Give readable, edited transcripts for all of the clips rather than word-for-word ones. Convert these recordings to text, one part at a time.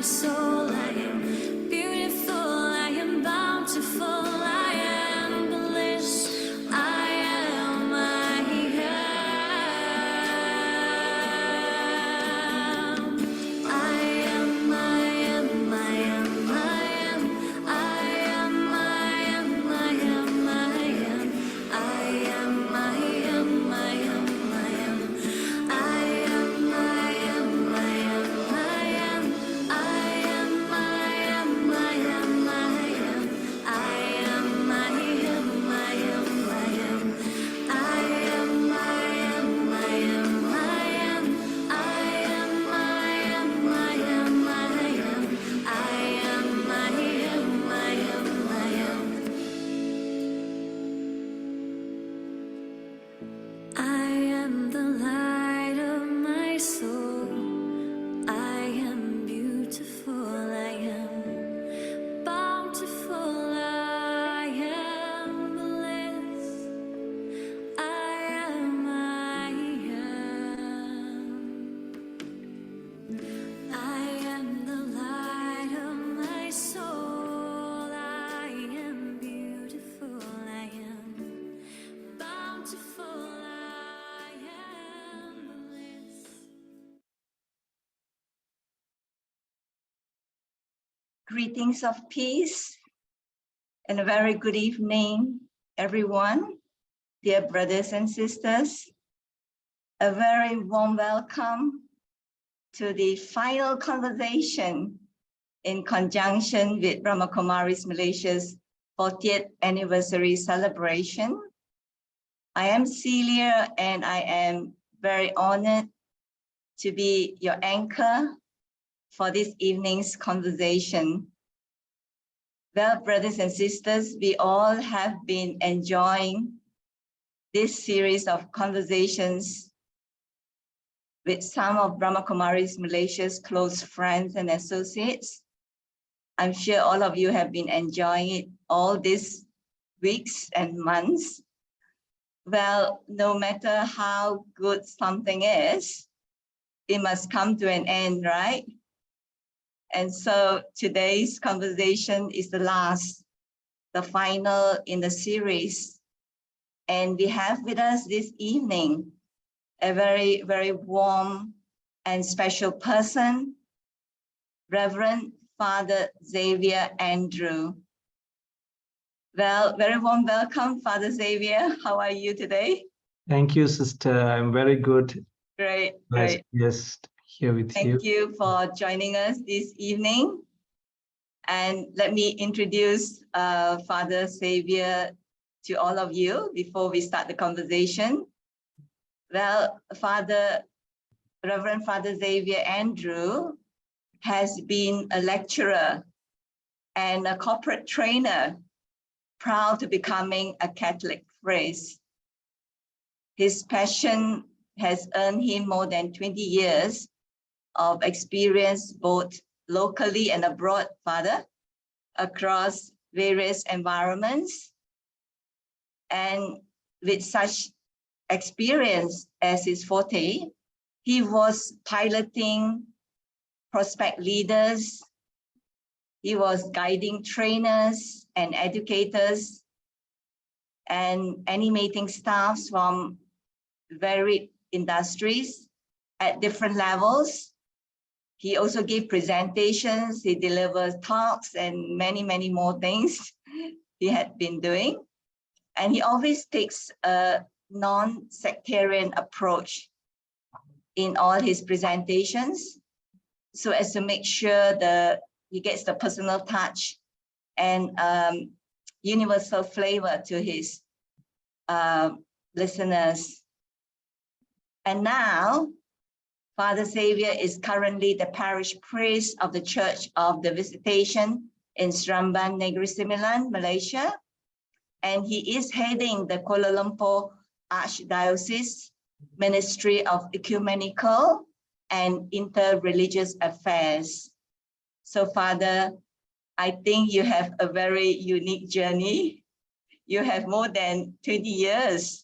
soul. I am beautiful, I am bountiful, I am bliss, I am, I am. I am, I am, I am, I am. I am, I am, I am, I am. I am, I am, I am, I am. I am, I am, I am, I am. I am, I am, I am, I am. I am, I am, I am, I am. I am, I am, I am, I am. I am, I am, I am, I am. I am, I am, I am, I am. I am the light of my soul. I am beautiful, I am bountiful, I am bliss, I am, I am. I am the light of my soul. I am beautiful, I am bountiful, I am bliss. Greetings of peace and a very good evening, everyone, dear brothers and sisters. A very warm welcome to the final conversation in conjunction with Brahma Kumaris Malaysia's 40th anniversary celebration. I am Celia and I am very honored to be your anchor for this evening's conversation. Well, brothers and sisters, we all have been enjoying this series of conversations with some of Brahma Kumaris Malaysia's close friends and associates. I'm sure all of you have been enjoying it all these weeks and months. Well, no matter how good something is, it must come to an end, right? And so today's conversation is the last, the final in the series. And we have with us this evening a very, very warm and special person, Reverend Father Xavier Andrew. Well, very warm welcome, Father Xavier. How are you today? Thank you, sister. I'm very good. Great, Nice great. just here with you. Thank you for joining us this evening. And let me introduce Father Xavier to all of you before we start the conversation. Well, Reverend Father Xavier Andrew has been a lecturer and a corporate trainer, proud to becoming a Catholic priest. His passion has earned him more than 20 years of experience, both locally and abroad, Father, across various environments. And with such experience as his forte, he was piloting prospect leaders, he was guiding trainers and educators, and animating staffs from varied industries at different levels. He also gave presentations, he delivered talks, and many, many more things he had been doing. And he always takes a non-sectarian approach in all his presentations, so as to make sure that he gets the personal touch and universal flavor to his listeners. And now, Father Xavier is currently the parish priest of the Church of the Visitation in Seremban, Negeri Sembilan, Malaysia. And he is heading the Kuala Lumpur Archdiocese Ministry of Ecumenical and Interreligious Affairs. So, Father, I think you have a very unique journey. You have more than 20 years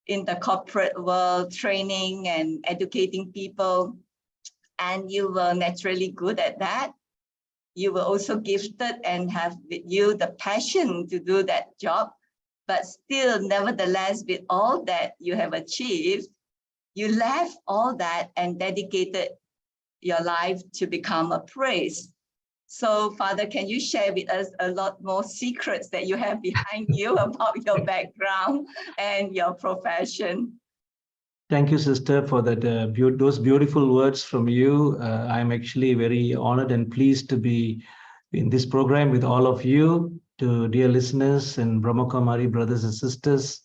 in the corporate world, training and educating people, and you were naturally good at that. you were also gifted and have with you the passion to do that job. But still, nevertheless, with all that you have achieved, you left all that and dedicated your life to become a priest. So, Father, can you share with us a lot more secrets that you have behind you about your background and your profession? Thank you, sister, for that those beautiful words from you. I'm actually very honored and pleased to be in this program with all of you, to dear listeners and Brahma Kumari brothers and sisters.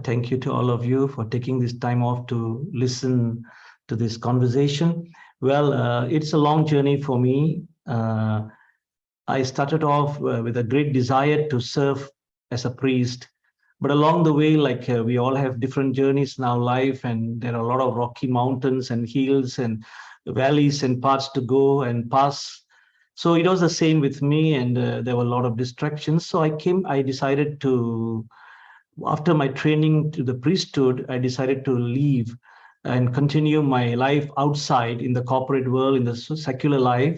Thank you to all of you for taking this time off to listen to this conversation. Well, it's a long journey for me. I started off with a great desire to serve as a priest. But along the way, like we all have different journeys in our life, and there are a lot of rocky mountains and hills and valleys and paths to go and pass. So it was the same with me, and there were a lot of distractions. So I decided to, after my training to the priesthood, I decided to leave and continue my life outside in the corporate world, in the secular life.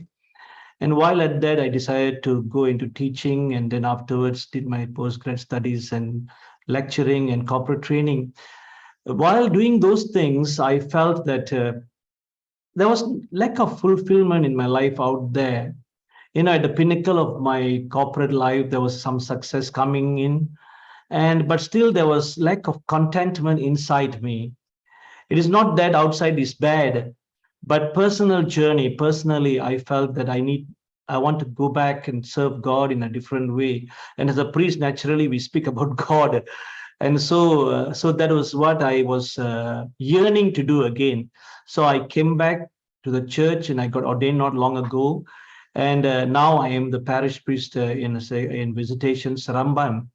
And while at that, I decided to go into teaching, and then afterwards did my postgrad studies and lecturing and corporate training. While doing those things, I felt that there was lack of fulfillment in my life out there. At the pinnacle of my corporate life, there was some success coming in, but still there was lack of contentment inside me. It is not that outside is bad, but personally, I felt that I want to go back and serve God in a different way. And as a priest, naturally, we speak about God. And so that was what I was yearning to do again. So I came back to the church and I got ordained not long ago. And now I am the parish priest in Visitation Saramban.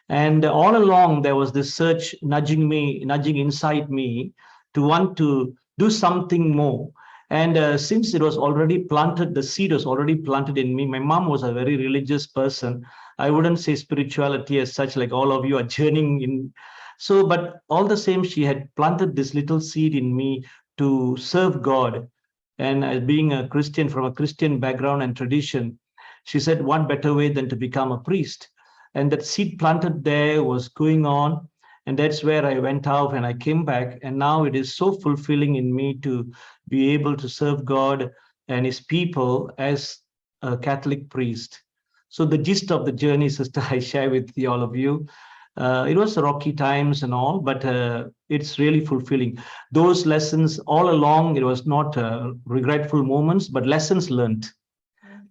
And all along, there was this search nudging inside me to want to do something more. And since it was already planted, the seed was already planted in me. My mom was a very religious person. I wouldn't say spirituality as such, like all of you are journeying in. So, but all the same, she had planted this little seed in me to serve God. And as being a Christian from a Christian background and tradition, she said, what better way than to become a priest? And that seed planted there was going on. And that's where I went out and I came back. And now it is so fulfilling in me to be able to serve God and his people as a Catholic priest. So the gist of the journey, sister, I share with all of you. It was rocky times and all, but it's really fulfilling. Those lessons all along, it was not regretful moments, but lessons learned.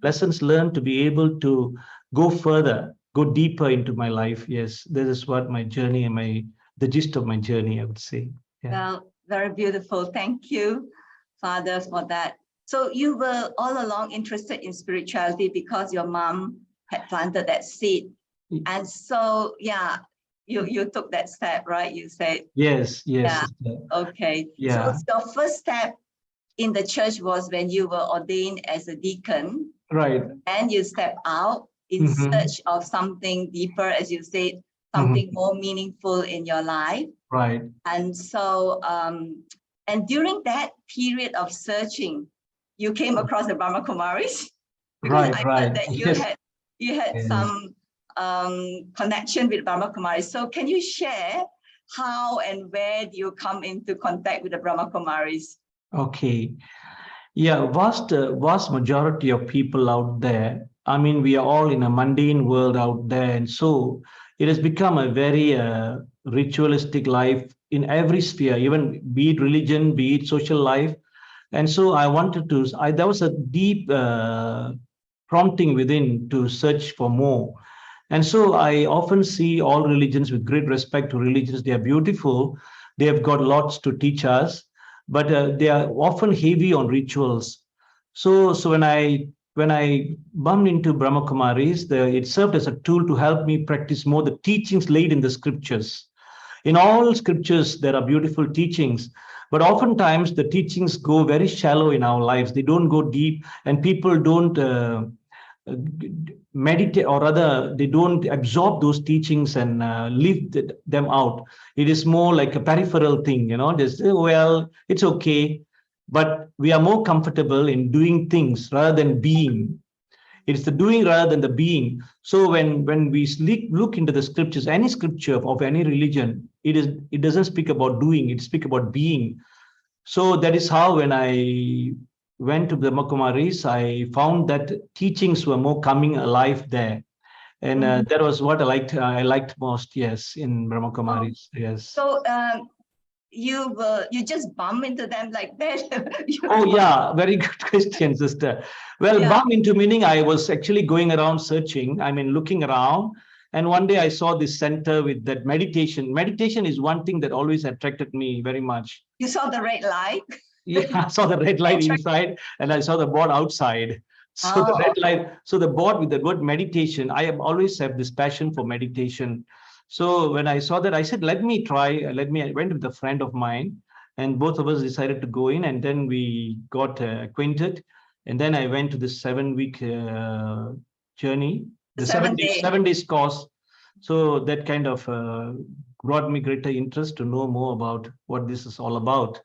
Lessons learned to be able to go further, go deeper into my life. Yes, this is what my journey and the gist of my journey, I would say. Yeah. Well, very beautiful. Thank you, Father, for that. So you were all along interested in spirituality because your mom had planted that seed. And so, yeah, you took that step, right? You said, yes. Yeah. Okay. Yeah. So your first step in the church was when you were ordained as a deacon. Right. And you step out in search of something deeper, as you said, something more meaningful in your life. Right. And so, and during that period of searching, you came across the Brahma Kumaris. Because I heard that you had some connection with Brahma Kumaris. So can you share how and where do you come into contact with the Brahma Kumaris? Okay. Yeah, vast majority of people out there. I mean, we are all in a mundane world out there, and so it has become a very ritualistic life in every sphere, even be it religion, be it social life. And so I wanted to. There was a deep prompting within to search for more. And so I often see all religions, with great respect to religions, they are beautiful. They have got lots to teach us, but they are often heavy on rituals. So when I bumped into Brahma Kumaris, it served as a tool to help me practice more the teachings laid in the scriptures. In all scriptures, there are beautiful teachings, but oftentimes the teachings go very shallow in our lives. They don't go deep, and people don't meditate, or rather they don't absorb those teachings and leave them out. It is more like a peripheral thing, just, well, it's okay, but we are more comfortable in doing things rather than being. It's the doing rather than the being. So when we look into the scriptures, any scripture of any religion, it doesn't speak about doing, it speaks about being. So that is how when I went to Brahma Kumaris, I found that teachings were more coming alive there. And that was what I liked most, yes, in Brahma Kumaris. Yes. So you just bump into them like that? Oh, yeah, very good question, sister. Well, Yeah. bump into meaning I was actually going around searching, I mean, looking around. And one day I saw this center with that meditation. Meditation is one thing that always attracted me very much. You saw the red light? Yeah, I saw the red light inside and I saw the board outside. So the red light, so the board with the word meditation, I have always have this passion for meditation. So when I saw that, I said, let me try, I went with a friend of mine and both of us decided to go in, and then we got acquainted. And then I went to the 7-week journey, the 7 days course. So that kind of brought me greater interest to know more about what this is all about.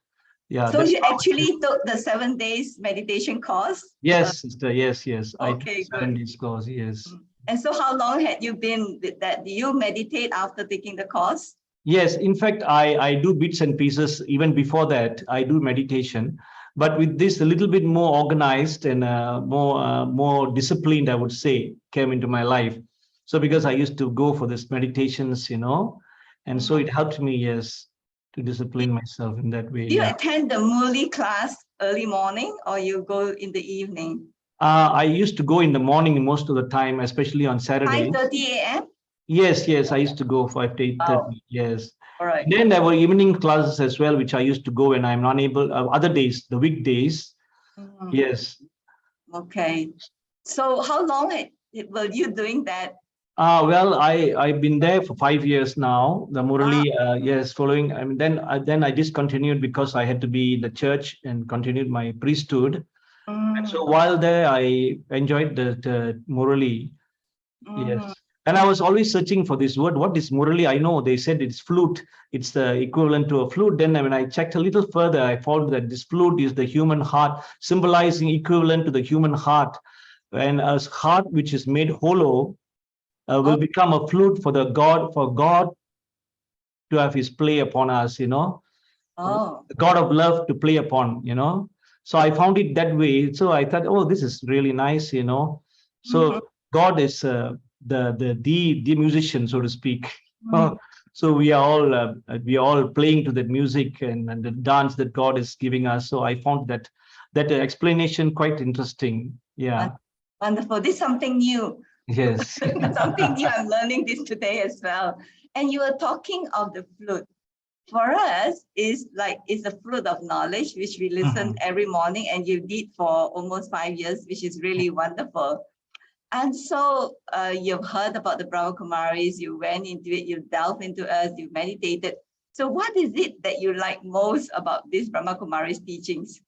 Yeah. So you actually took the 7 days meditation course? Yes, sister. Yes. I took Okay, 7 good. days course. Yes. And so how long had you been with that? Do you meditate after taking the course? Yes. In fact, I do bits and pieces. Even before that, I do meditation. But with this, a little bit more organized and more disciplined, I would say, came into my life. So because I used to go for this meditations, and so it helped me, yes, to discipline myself in that way. Do you Yeah. attend the Murli class early morning or you go in the evening? I used to go in the morning most of the time, especially on Saturdays. 5:30 a.m.? Yes, I used to go 5 to 8:30. Wow. Yes. All right. And then there were evening classes as well, which I used to go when I'm unable. Other days, the weekdays. Yes. Okay. So how long were you doing that? Well, I've been there for 5 years now. The Murali, yes, following. I mean, then I discontinued because I had to be in the church and continued my priesthood. And so while there, I enjoyed the Murali. Yes. And I was always searching for this word. What is Murali? I know they said it's flute. It's the equivalent to a flute. Then when I checked a little further, I found that this flute is the human heart, symbolizing equivalent to the human heart. And a heart which is made hollow will become a flute for God to have his play upon us, the God of love to play upon, So I found it that way. So I thought, oh, this is really nice, So God is the musician, so to speak. So we are all playing to that music and the dance that God is giving us. So I found that explanation quite interesting. Yeah. Wonderful. This is something new. Yes. Something new. I'm learning this today as well. And you were talking of the flute. For us, it's a flute of knowledge, which we listen every morning, and you did for almost 5 years, which is really wonderful. And so you've heard about the Brahma Kumaris, you went into it, you delved into us, you meditated. So what is it that you like most about this Brahma Kumaris teachings?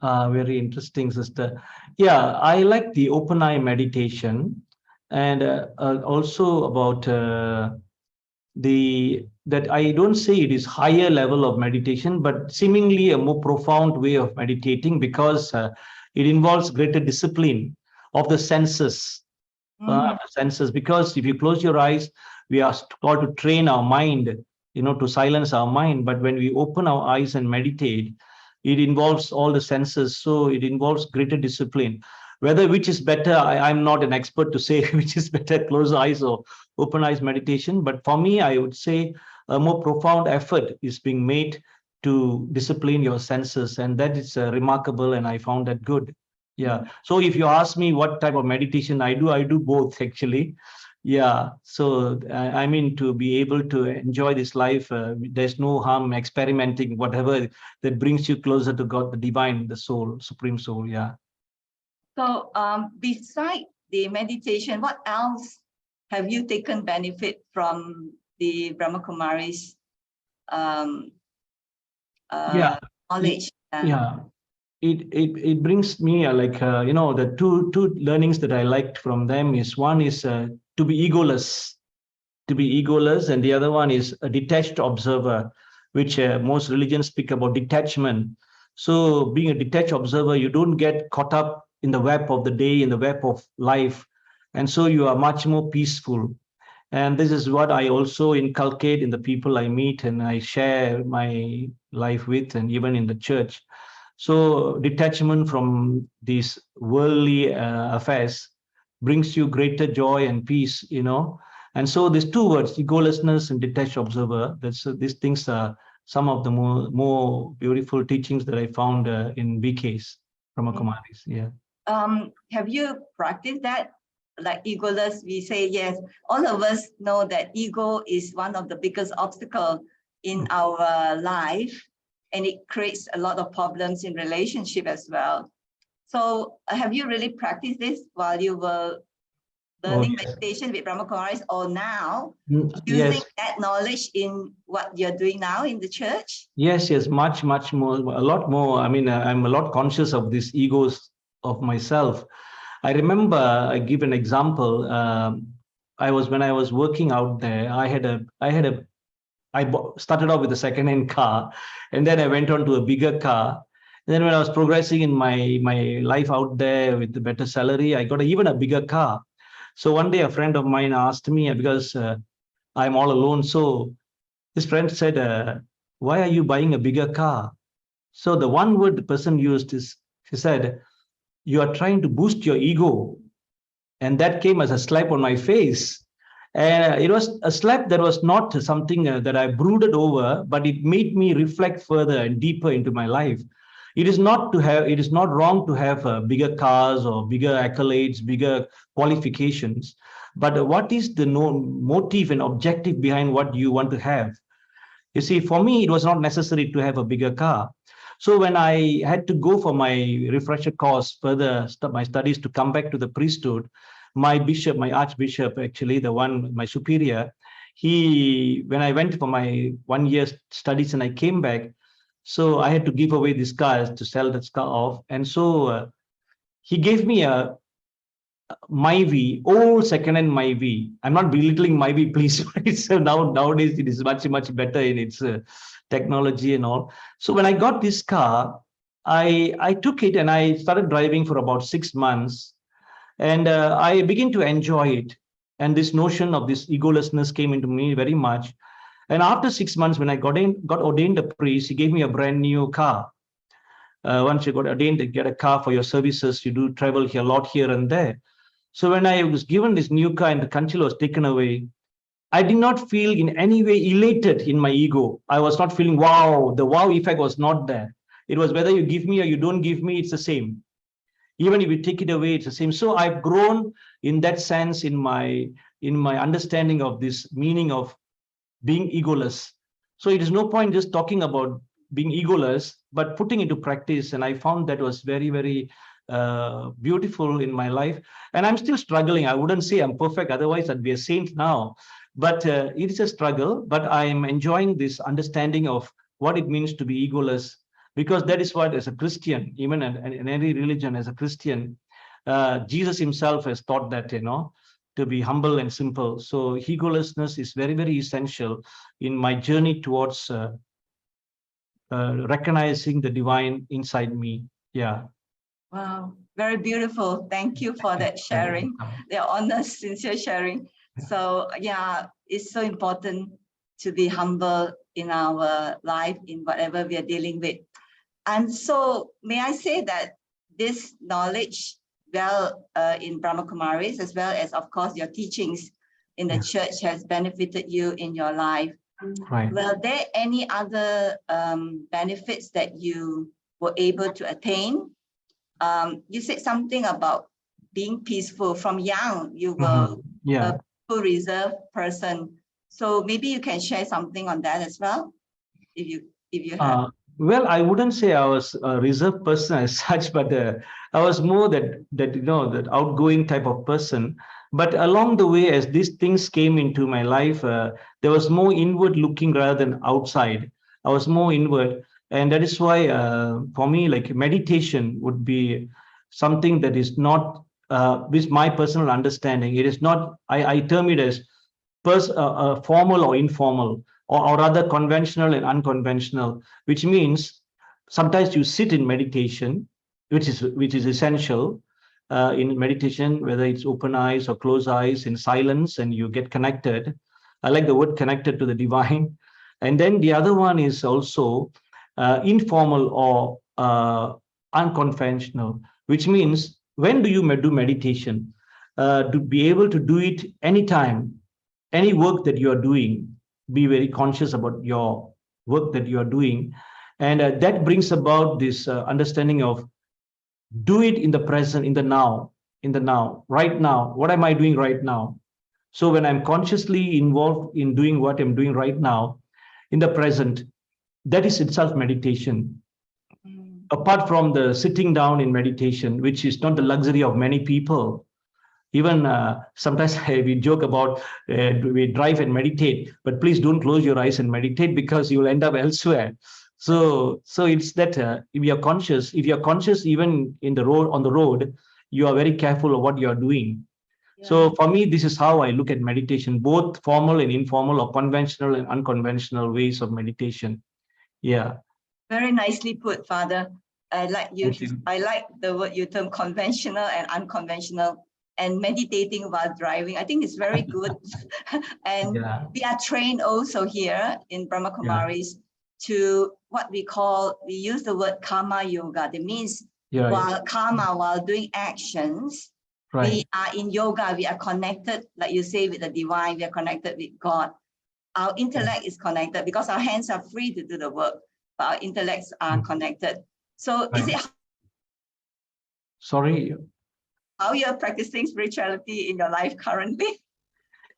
Very interesting, sister. Yeah, I like the open eye meditation, and also about that I don't say it is higher level of meditation, but seemingly a more profound way of meditating, because it involves greater discipline of the senses. Because if you close your eyes, we are called to train our mind, to silence our mind. But when we open our eyes and meditate, it involves all the senses. So it involves greater discipline. Which is better, I'm not an expert to say which is better, close eyes or open eyes meditation. But for me, I would say a more profound effort is being made to discipline your senses. And that is remarkable. And I found that good. Yeah. So if you ask me what type of meditation I do both, actually. Yeah. So I mean, to be able to enjoy this life, there's no harm experimenting whatever that brings you closer to God, the divine, the soul, supreme soul. Yeah. So beside the meditation, what else have you taken benefit from the Brahma Kumaris knowledge? Yeah. It brings me the two learnings that I liked from them is, one is to be egoless, and the other one is a detached observer, which most religions speak about detachment. So being a detached observer, you don't get caught up in the web of the day, in the web of life. And so you are much more peaceful. And this is what I also inculcate in the people I meet and I share my life with, and even in the church. So detachment from these worldly affairs brings you greater joy and peace, And so these two words, egolessness and detached observer, these things are some of the more beautiful teachings that I found in BK's Brahma Kumaris. Yeah. Have you practiced that? Like egoless, we say yes. All of us know that ego is one of the biggest obstacles in our life, and it creates a lot of problems in relationship as well. So have you really practiced this while you were learning meditation with Brahma Kumaris, or now using that knowledge in what you're doing now in the church? Yes, much more, a lot more. I mean, I'm a lot conscious of these egos of myself. I remember, I give an example. When I was working out there, I started off with a second-hand car, and then I went on to a bigger car. And then when I was progressing in my life out there with the better salary, I got even a bigger car. So one day a friend of mine asked me, because I'm all alone. So this friend said, why are you buying a bigger car? So the one word the person used is, she said, you are trying to boost your ego. And that came as a slap on my face. And it was a slap that was not something that I brooded over, but it made me reflect further and deeper into my life. It is not wrong to have bigger cars or bigger accolades, bigger qualifications. But what is the motive and objective behind what you want to have? You see, for me, it was not necessary to have a bigger car. So when I had to go for my refresher course, further my studies to come back to the priesthood, my bishop, my archbishop, actually, my superior, when I went for my 1 year studies and I came back, so I had to give away this car to sell this car off. And so he gave me a Myvi, old second-hand Myvi. I'm not belittling Myvi, please. So nowadays it is much better in its technology and all. So when I got this car, I took it and I started driving for about 6 months, and I began to enjoy it. And this notion of this egolessness came into me very much. And after 6 months, when I got ordained a priest, he gave me a brand new car. Once you got ordained to get a car for your services, you do travel here a lot here and there. So when I was given this new car and the control was taken away, I did not feel in any way elated in my ego. I was not feeling wow. The wow effect was not there. It was whether you give me or you don't give me, it's the same. Even if you take it away, it's the same. So I've grown in that sense in my understanding of this meaning of being egoless. So it is no point just talking about being egoless, but putting into practice. And I found that was very beautiful in my life. And I'm still struggling. I wouldn't say I'm perfect, otherwise I'd be a saint now. But it is a struggle. But I'm enjoying this understanding of what it means to be egoless, because that is what, as a Christian, even in any religion, as a Christian, Jesus himself has taught that, to be humble and simple. So egolessness is very essential in my journey towards recognizing the divine inside me. Yeah. Wow, very beautiful. Thank you for that sharing, the honest, sincere sharing. So yeah, it's so important to be humble in our life, in whatever we are dealing with. And so may I say that this knowledge, in Brahma Kumaris, as well as, of course, your teachings in the church has benefited you in your life. Right. Were there any other benefits that you were able to attain? You said something about being peaceful. From young, you were a peaceful, reserved person. So maybe you can share something on that as well, if you have. Well, I wouldn't say I was a reserved person as such, but I was more that outgoing type of person. But along the way, as these things came into my life, there was more inward looking rather than outside. I was more inward, and that is why for me, like meditation would be something that is not with my personal understanding. It is not. I term it as formal or informal, or rather conventional and unconventional, which means sometimes you sit in meditation, which is essential, in meditation, whether it's open eyes or close eyes, in silence, and you get connected. I like the word connected to the divine. And then the other one is also informal or unconventional, which means when do you do meditation? To be able to do it anytime, any work that you are doing, be very conscious about your work that you are doing. And that brings about this understanding of do it in the present, in the now, right now. What am I doing right now? So when I'm consciously involved in doing what I'm doing right now, in the present, that is itself meditation. Apart from the sitting down in meditation, which is not the luxury of many people. Even sometimes we joke about we drive and meditate, but please don't close your eyes and meditate because you will end up elsewhere. So it's that if you're conscious even in the road, on the road, you are very careful of what you are doing. So for me, this is how I look at meditation, both formal and informal, or conventional and unconventional ways of meditation. Yeah. Very nicely put, Father. Thank you. I like the word you term conventional and unconventional, and meditating while driving. I think it's very good. And Yeah. we are trained also here in Brahma Kumaris to what we use the word karma yoga. That means Yeah, while doing actions, right. we are in yoga, we are connected, like you say, with the divine, we are connected with God. Our intellect is connected because our hands are free to do the work, but our intellects are connected. So is it Sorry. how you're practicing spirituality in your life currently?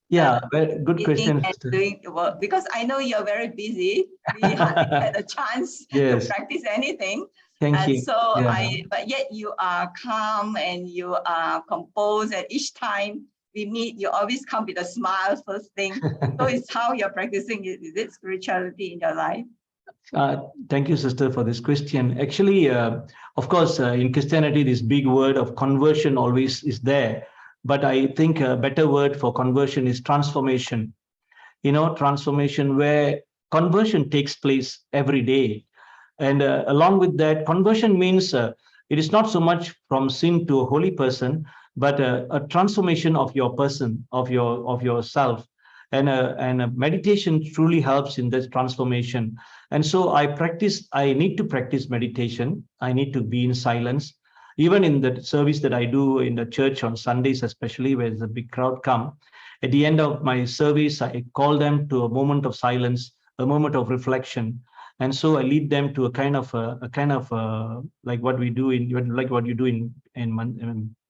Yeah, very good question. And doing the work, because I know you're very busy. We hardly get a chance to practice anything. Thank you. So but yet you are calm and you are composed, and each time we meet, you always come with a smile first thing. So it's how you're practicing it. Is it spirituality in your life? Thank you, sister, for this question. Actually, of course, in Christianity, this big word of conversion always is there. But I think a better word for conversion is transformation. You know, transformation where conversion takes place every day. And along with that, conversion means it is not so much from sin to a holy person, but a transformation of your person, of yourself. And meditation truly helps in this transformation. And so I need to practice meditation. I need to be in silence. Even in the service that I do in the church on Sundays, especially where there's a big crowd come, at the end of my service, I call them to a moment of silence, a moment of reflection. And so I lead them to a kind of like what we do like what you do in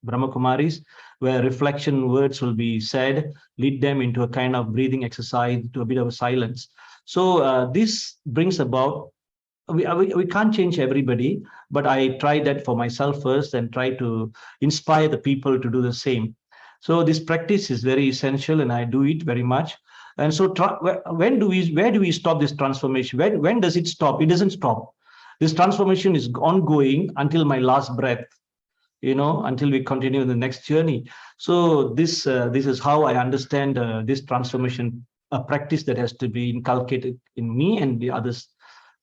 Brahma Kumaris, where reflection words will be said, lead them into a kind of breathing exercise, to a bit of a silence. So this brings about, we can't change everybody, but I try that for myself first and try to inspire the people to do the same. So this practice is very essential, and I do it very much. And so where do we stop this transformation? When does it stop? It doesn't stop. This transformation is ongoing until my last breath, you know, until we continue the next journey. So this is how I understand this transformation, a practice that has to be inculcated in me and the others.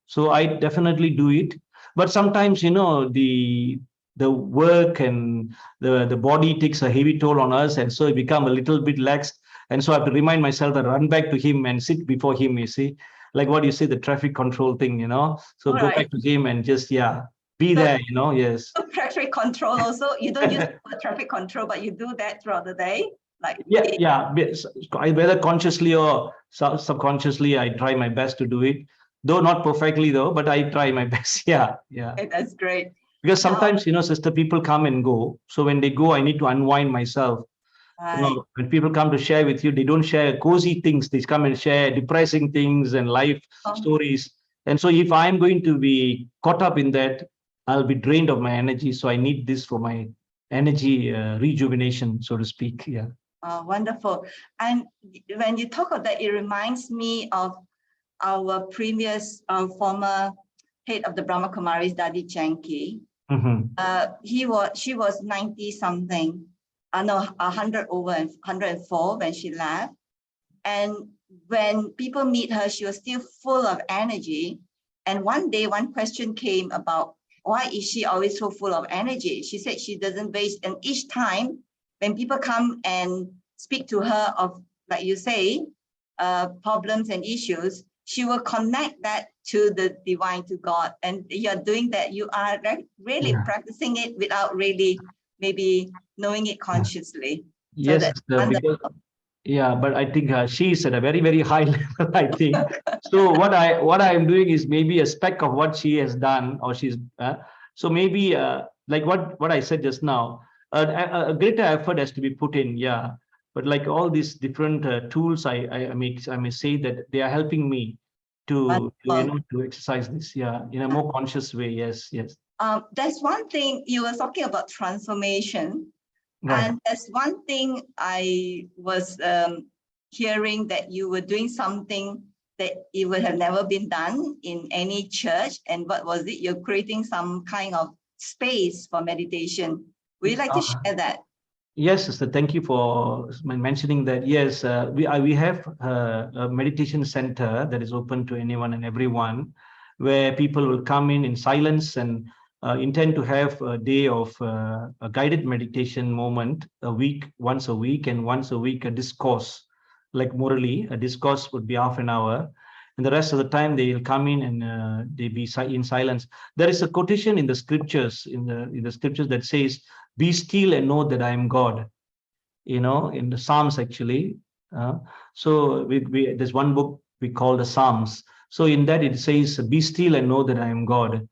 So I definitely do it. But sometimes, you know, the work and the body takes a heavy toll on us, and so it become a little bit lax. And so I have to remind myself that run back to him and sit before him, you see, like what you say, the traffic control thing, you know. So go back to him and just be there, you know. Yes. Traffic control also, you don't use traffic control, but you do that throughout the day. Like whether consciously or subconsciously, I try my best to do it, though not perfectly though, but I try my best. Okay, that's great. Because sometimes, you know, sister, people come and go. So when they go, I need to unwind myself. You know, when people come to share with you, they don't share cozy things. They come and share depressing things and life stories. And so if I'm going to be caught up in that, I'll be drained of my energy. So I need this for my energy rejuvenation, so to speak. Yeah. Wonderful. And when you talk of that, it reminds me of our previous former head of the Brahma Kumaris, Dadi Chanki. She was 90 something. 100 over and 104 when she left. And when people meet her, she was still full of energy. And one day, one question came about why is she always so full of energy? She said she doesn't waste, and each time when people come and speak to her of, like you say, problems and issues, she will connect that to the divine, to God. And you're doing that. You are really practicing it without really maybe knowing it consciously. So Yes, that's sister, wonderful. because yeah, but I think she's at a very, very high level, I think. So what I am doing is maybe a speck of what she has done, or she's so maybe like what I said just now, a greater effort has to be put in, yeah. But like all these different tools, I may say that they are helping me to Wonderful. to exercise this, yeah, in a more conscious way. Yes, yes, That's one thing you were talking about, transformation. right. And that's one thing I was hearing, that you were doing something that it would have never been done in any church. And what was it? You're creating some kind of space for meditation. Would you like to share that? Yes, sister. Thank you for mentioning that. Yes, we have a meditation center that is open to anyone and everyone, where people will come in silence and intend to have a day of a guided meditation moment once a week, and once a week a discourse, like morally, a discourse would be half an hour, and the rest of the time they will come in and they be in silence. There is a quotation in the scriptures, in the scriptures, that says, "Be still and know that I am God." In the Psalms, actually. So there's one book we call the Psalms. So in that it says, "Be still and know that I am God."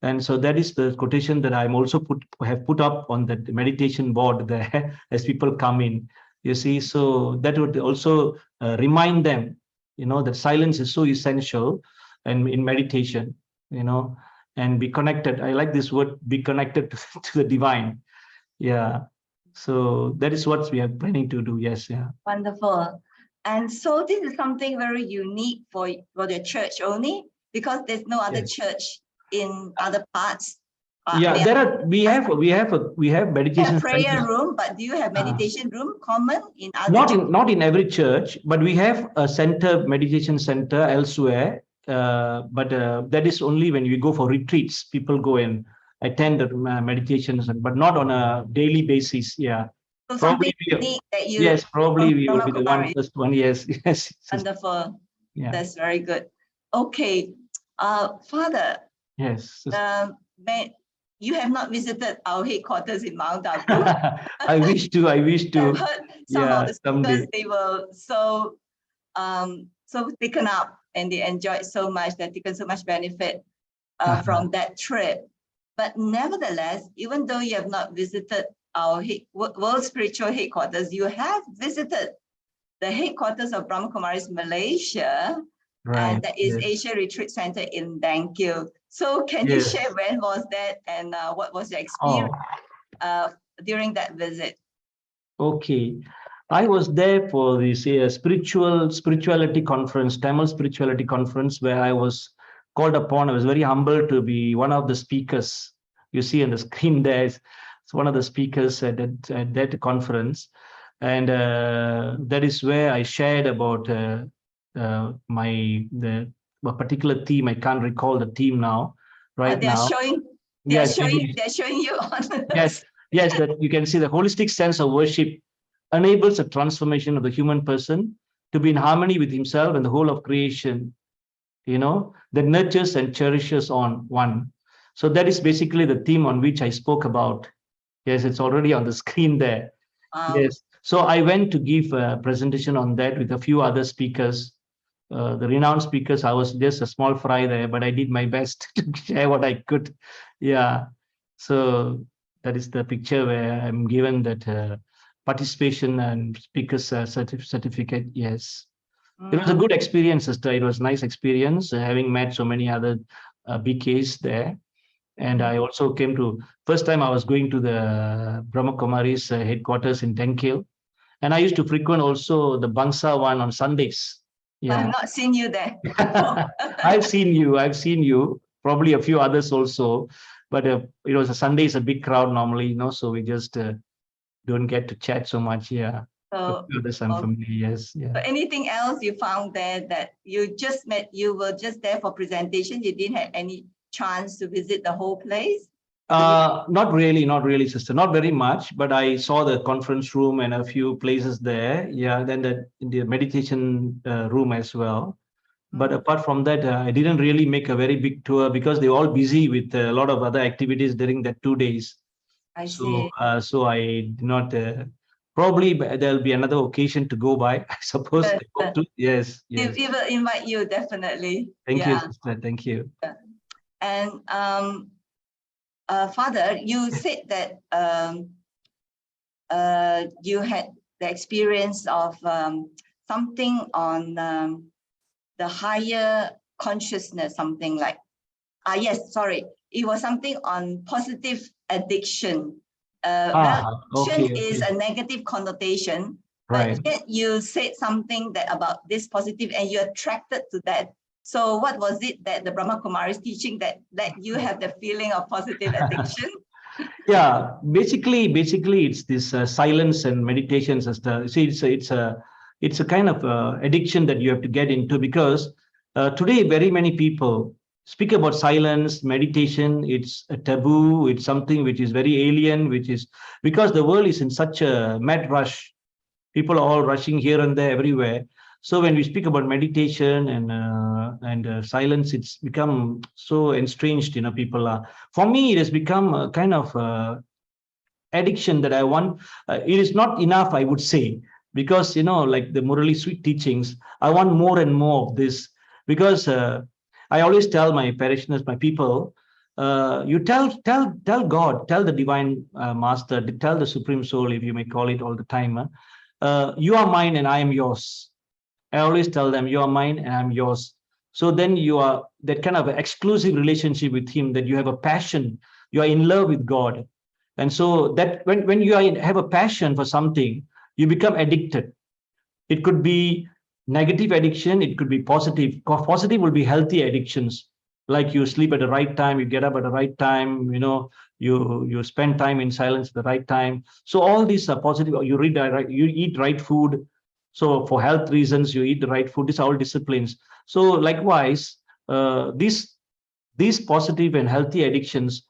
And so that is the quotation that I'm also have put up on the meditation board there as people come in. You see, so that would also remind them, that silence is so essential, and in meditation, and be connected. I like this word, be connected to the divine. Yeah. So that is what we are planning to do. Yes. Yeah. Wonderful. And so this is something very unique for the church only, because there's no other Yes. church in other parts. Yeah. We have meditation prayer centers. room, but do you have meditation room common in other Not in every church, but we have a meditation center elsewhere. But that is only when we go for retreats. People go and attend the meditations, but not on a daily basis. Yeah. So something Probably unique that you yes, probably from we will Brahma be the first one. Yes. Yes. Wonderful. Yeah. That's very good. Okay. Father, Yes. you have not visited our headquarters in Mount Abu. I wish to. I've heard some of the speakers, Someday. they were so taken up, and they enjoyed so much, they've taken so much benefit from that trip. But nevertheless, even though you have not visited our World Spiritual Headquarters, you have visited the headquarters of Brahma Kumaris Malaysia, Right. and that is Yes. Asia Retreat Center in Bangkok. So can you share when was that, and what was your experience during that visit? Okay. I was there for this spirituality conference, Tamil spirituality conference, where I was called upon. I was very humbled to be one of the speakers. You see on the screen there, it's one of the speakers at that conference. And that is where I shared about a particular theme. I can't recall the theme now, right They're now. showing you on Yes, yes, that you can see the holistic sense of worship enables a transformation of the human person to be in harmony with himself and the whole of creation, that nurtures and cherishes on one. So that is basically the theme on which I spoke about. Yes, it's already on the screen there. Yes. So I went to give a presentation on that with a few other speakers, the renowned speakers. I was just a small fry there, but I did my best to share what I could. Yeah. So that is the picture where I'm given that participation and speakers certificate. Yes. It was a good experience, sister. It was a nice experience having met so many other BKs there. And I also came to, first time I was going to the Brahma Kumaris headquarters in Tenkil. And I used to frequent also the Bangsa one on Sundays. I have Yeah. not seen you there. I've seen you, probably a few others also. But it was a Sunday, is a big crowd normally, so we just don't get to chat so much. Yeah. A few others I'm familiar. Yes. Yeah. So anything else you found there that you just met, you were just there for presentation, you didn't have any chance to visit the whole place? Not really, sister. Not very much, but I saw the conference room and a few places there. Yeah, then the meditation room as well. But apart from that, I didn't really make a very big tour because they're all busy with a lot of other activities during that 2 days. I So, see. so I did not. Probably there'll be another occasion to go by. I suppose. I hope to. Yes, yes. We will invite you definitely. Thank you, sister. Thank you. And Father, you said that you had the experience of something on the higher consciousness, something like, yes, sorry, it was something on positive addiction. Addiction is a negative connotation, but yet you said something that about this positive and you attracted to that. So what was it that the Brahma Kumari's teaching that let you have the feeling of positive addiction? Yeah, basically, it's this silence and meditation, sister. See, it's a kind of addiction that you have to get into because today very many people speak about silence, meditation. It's a taboo. It's something which is very alien, which is because the world is in such a mad rush. People are all rushing here and there, everywhere. So when we speak about meditation and silence, it's become so estranged. People are. For me, it has become a kind of addiction that I want. It is not enough, I would say, because like the morally sweet teachings, I want more and more of this. Because I always tell my parishioners, my people, you tell God, tell the divine master, tell the supreme soul, if you may call it all the time. You are mine and I am yours. I always tell them, you are mine and I'm yours. So then you are that kind of exclusive relationship with him, that you have a passion, you are in love with God. And so that when you have a passion for something, you become addicted. It could be negative addiction, it could be positive. Positive will be healthy addictions, like you sleep at the right time, you get up at the right time, you spend time in silence at the right time. So all these are positive. You eat right food. So for health reasons, you eat the right food. These are all disciplines. So likewise, these positive and healthy addictions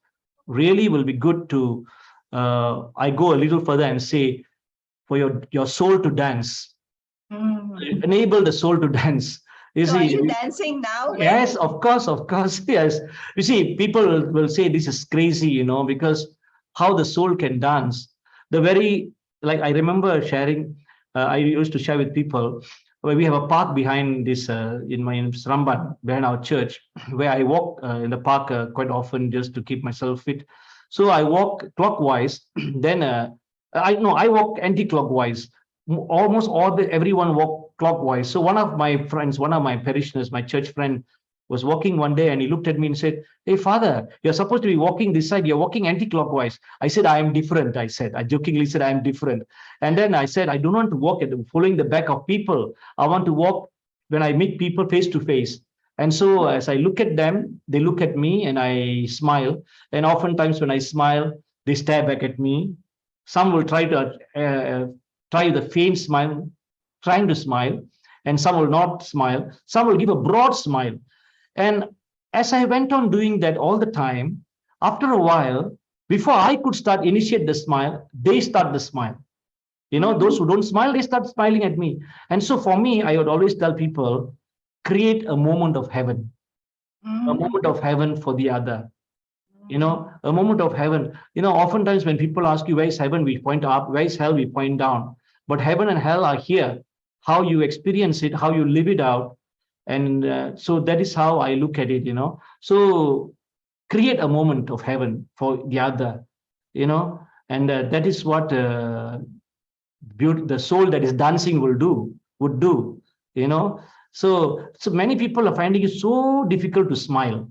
really will be good to. I go a little further and say, for your soul to dance, enable the soul to dance. So are you dancing now? Yes, of course, yes. You see, people will say this is crazy, because how the soul can dance. Like I remember sharing, I used to share with people, where we have a park behind this, in Sramban, behind our church, where I walk in the park quite often just to keep myself fit. So I walk clockwise, then I walk anti-clockwise. Almost everyone walk clockwise. So one of my friends, one of my parishioners, my church friend, was walking one day and he looked at me and said, "Hey, Father, you're supposed to be walking this side. You're walking anti-clockwise." I said, "I am different." I jokingly said, "I am different." And then I said, "I don't want to walk following the back of people. I want to walk when I meet people face to face." And so as I look at them, they look at me and I smile. And oftentimes when I smile, they stare back at me. Some will try the faint smile, trying to smile, and some will not smile. Some will give a broad smile. And as I went on doing that all the time, after a while, before I could initiate the smile, they start the smile. Those who don't smile, they start smiling at me. And so for me, I would always tell people, create a moment of heaven, a moment of heaven for the other. A moment of heaven. Oftentimes when people ask you, where is heaven, we point up, where is hell, we point down. But heaven and hell are here. How you experience it, how you live it out. And so that is how I look at it, So create a moment of heaven for the other, and that is what the soul that is dancing would do, So many people are finding it so difficult to smile,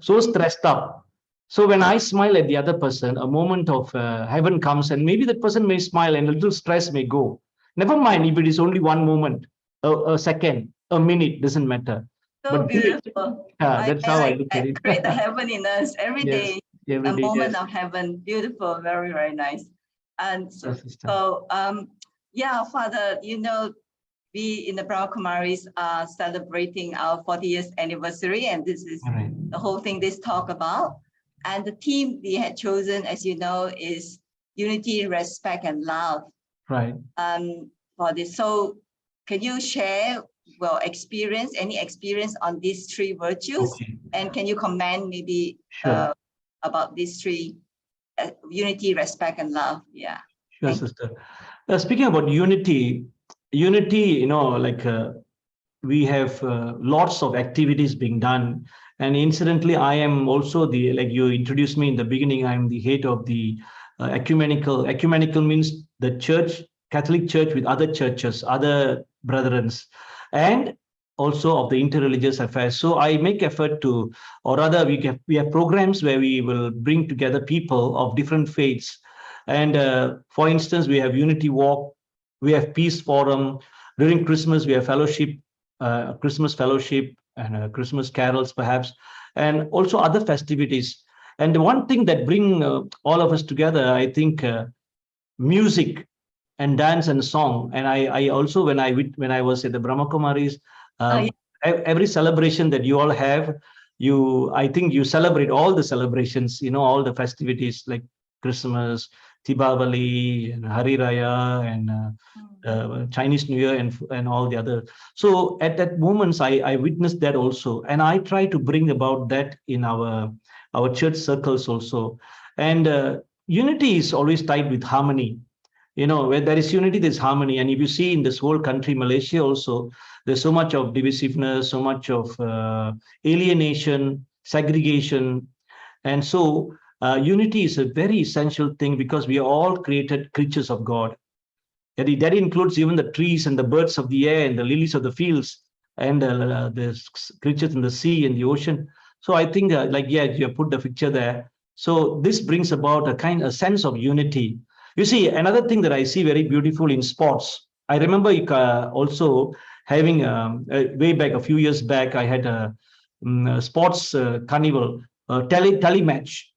so stressed up. So when I smile at the other person, a moment of heaven comes, and maybe that person may smile and a little stress may go. Never mind if it is only one moment, a second, a minute, doesn't matter. So beautiful. That's how I look at it. Create the heaven in us every day. Every day, moment of heaven. Beautiful, very, very nice. And so, yeah, Father, we in the Brahma Kumaris are celebrating our 40th anniversary, and this is the whole thing this talk about. And the theme we had chosen, as you know, is unity, respect, and love. Right. For this, so can you share any experience on these three virtues? Okay. And can you comment maybe about these three, unity, respect, and love? Yeah. Sure, sister. Speaking about unity, like we have lots of activities being done. And incidentally, I am also like you introduced me in the beginning, I'm the head of the ecumenical. Ecumenical means the church, Catholic Church with other churches, other brethrens, and also of the interreligious affairs. So I make effort to, or rather we have programs where we will bring together people of different faiths. And for instance, we have Unity Walk, we have Peace Forum. During Christmas, we have fellowship, Christmas fellowship, and Christmas carols perhaps, and also other festivities. And the one thing that bring all of us together, I think, music and dance and song. And I also, when I was at the Brahma Kumaris, every celebration that you all have, I think you celebrate all the celebrations, all the festivities like Christmas, Deepavali, and Hari Raya, and Chinese New Year, and all the other. So at that moments, I witnessed that also, and I try to bring about that in our church circles also. And unity is always tied with harmony. Where there is unity, there's harmony. And if you see in this whole country, Malaysia also, there's so much of divisiveness, so much of alienation, segregation. And so unity is a very essential thing, because we are all created creatures of God. That includes even the trees and the birds of the air and the lilies of the fields, and the creatures in the sea and the ocean. So I think you have put the picture there. So this brings about a sense of unity. You see, another thing that I see very beautiful in sports. I remember also having way back, a few years back, I had a sports carnival, tele match,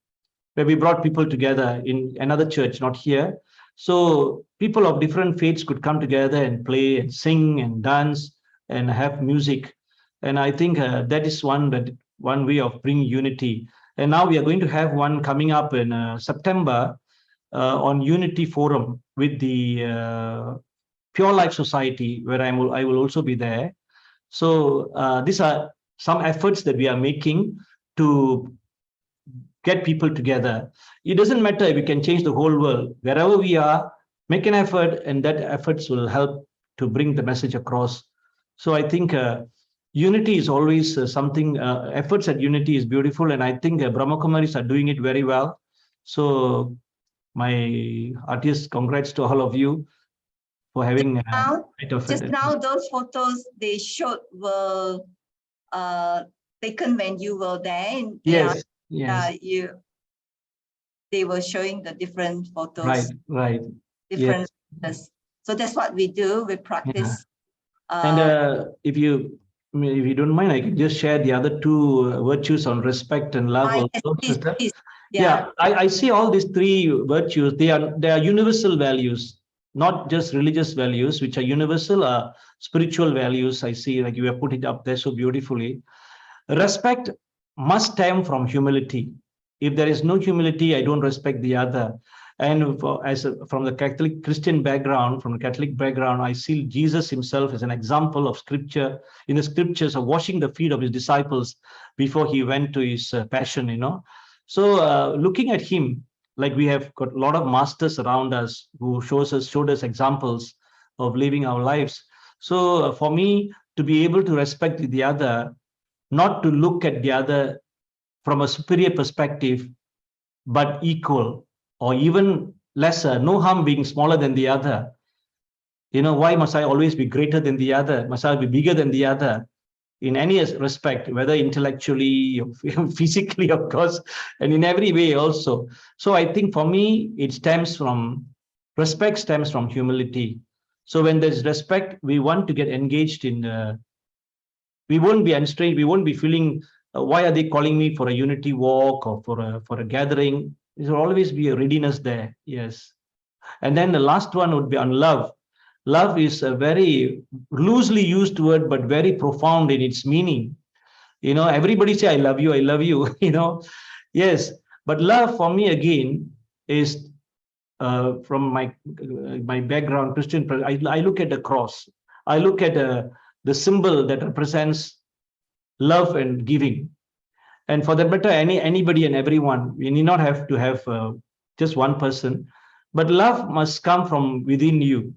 where we brought people together in another church, not here. So people of different faiths could come together and play and sing and dance and have music. And I think that is one way of bringing unity. And now we are going to have one coming up in September, on Unity Forum with the Pure Life Society, where I will also be there. So these are some efforts that we are making to get people together. It doesn't matter if we can change the whole world. Wherever we are, make an effort, and that efforts will help to bring the message across. So I think unity is always something, efforts at unity is beautiful, and I think Brahma Kumaris are doing it very well. So my heartiest congrats to all of you for having just now those photos they showed were taken when you were there. Yes. They were showing the different photos. Right. Different. Yes. So that's what we do. We practice. And if you don't mind, I can just share the other two virtues on respect and love also, sister. Yeah, I see all these three virtues. They are universal values, not just religious values, which are universal, spiritual values. I see, like you have put it up there so beautifully. Respect must stem from humility. If there is no humility, I don't respect the other. And from the Catholic Christian background, from the Catholic background, I see Jesus himself as an example of scripture, in the scriptures, of washing the feet of his disciples before he went to his passion, So looking at him, like we have got a lot of masters around us who showed us examples of living our lives. So for me to be able to respect the other, not to look at the other from a superior perspective, but equal or even lesser, no harm being smaller than the other. Why must I always be greater than the other? Must I be bigger than the other? In any respect, whether intellectually, physically, of course, and in every way also. So I think for me, respect stems from humility. So when there's respect, we want to get engaged in, we won't be unstrained, we won't be feeling, why are they calling me for a unity walk or for a gathering? There will always be a readiness there, yes. And then the last one would be on love. Love is a very loosely used word, but very profound in its meaning. Everybody say, I love you, I love you, Yes, but love for me again is from my background, Christian. I look at the cross. I look at the symbol that represents love and giving. And for that matter, anybody and everyone, we need not have to have just one person, but love must come from within you.